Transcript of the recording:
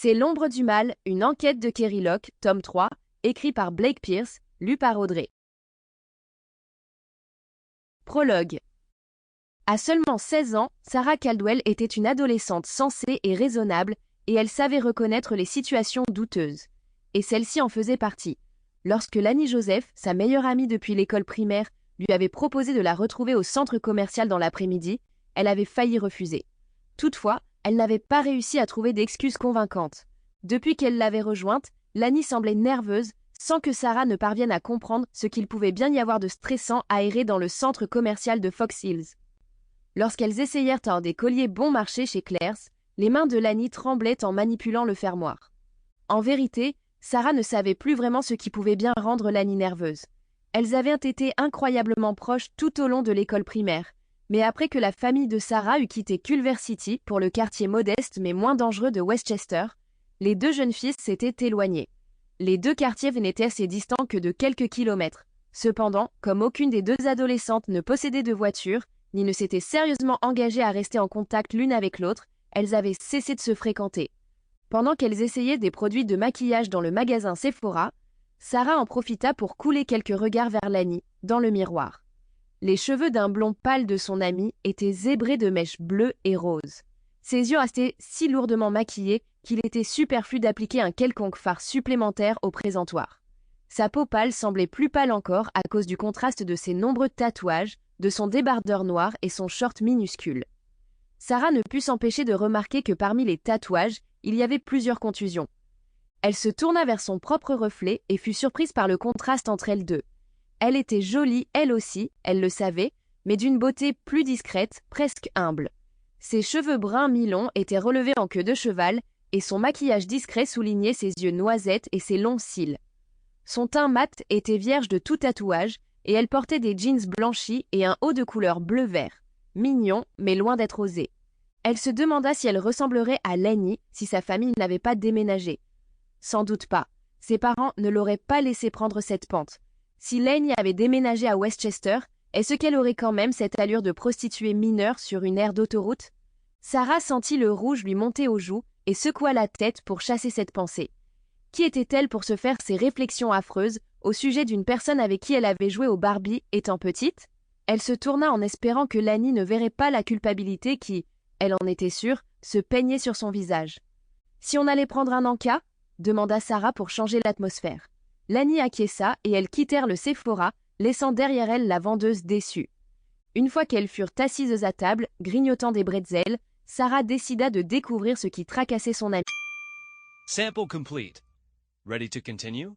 C'est L'ombre du mal, une enquête de Kerry Locke, tome 3, écrit par Blake Pierce, lu par Audrey. Prologue. À seulement 16 ans, Sarah Caldwell était une adolescente sensée et raisonnable, et elle savait reconnaître les situations douteuses. Et celle-ci en faisait partie. Lorsque Lani Joseph, sa meilleure amie depuis l'école primaire, lui avait proposé de la retrouver au centre commercial dans l'après-midi, elle avait failli refuser. Toutefois, elle n'avait pas réussi à trouver d'excuses convaincantes. Depuis qu'elle l'avait rejointe, Lani semblait nerveuse, sans que Sarah ne parvienne à comprendre ce qu'il pouvait bien y avoir de stressant à errer dans le centre commercial de Fox Hills. Lorsqu'elles essayèrent un des colliers bon marché chez Claire's, les mains de Lani tremblaient en manipulant le fermoir. En vérité, Sarah ne savait plus vraiment ce qui pouvait bien rendre Lani nerveuse. Elles avaient été incroyablement proches tout au long de l'école primaire, mais après que la famille de Sarah eut quitté Culver City pour le quartier modeste mais moins dangereux de Westchester, les deux jeunes filles s'étaient éloignées. Les deux quartiers n'étaient assez distants que de quelques kilomètres. Cependant, comme aucune des deux adolescentes ne possédait de voiture, ni ne s'était sérieusement engagées à rester en contact l'une avec l'autre, elles avaient cessé de se fréquenter. Pendant qu'elles essayaient des produits de maquillage dans le magasin Sephora, Sarah en profita pour couler quelques regards vers Lani, dans le miroir. Les cheveux d'un blond pâle de son amie étaient zébrés de mèches bleues et roses. Ses yeux restaient si lourdement maquillés qu'il était superflu d'appliquer un quelconque fard supplémentaire au présentoir. Sa peau pâle semblait plus pâle encore à cause du contraste de ses nombreux tatouages, de son débardeur noir et son short minuscule. Sarah ne put s'empêcher de remarquer que parmi les tatouages, il y avait plusieurs contusions. Elle se tourna vers son propre reflet et fut surprise par le contraste entre elles deux. Elle était jolie, elle aussi, elle le savait, mais d'une beauté plus discrète, presque humble. Ses cheveux bruns mi-longs étaient relevés en queue de cheval, et son maquillage discret soulignait ses yeux noisettes et ses longs cils. Son teint mat était vierge de tout tatouage, et elle portait des jeans blanchis et un haut de couleur bleu-vert. Mignon, mais loin d'être osé. Elle se demanda si elle ressemblerait à Lani si sa famille n'avait pas déménagé. Sans doute pas. Ses parents ne l'auraient pas laissé prendre cette pente. Si Lani avait déménagé à Westchester, est-ce qu'elle aurait quand même cette allure de prostituée mineure sur une aire d'autoroute? Sarah sentit le rouge lui monter aux joues et secoua la tête pour chasser cette pensée. Qui était-elle pour se faire ces réflexions affreuses au sujet d'une personne avec qui elle avait joué au Barbie étant petite? Elle se tourna en espérant que Lani ne verrait pas la culpabilité qui, elle en était sûre, se peignait sur son visage. « Si on allait prendre un encas ?» demanda Sarah pour changer l'atmosphère. Lani acquiesça et elles quittèrent le Sephora, laissant derrière elles la vendeuse déçue. Une fois qu'elles furent assises à table, grignotant des bretzels, Sarah décida de découvrir ce qui tracassait son amie. Sample complete. Ready to continue?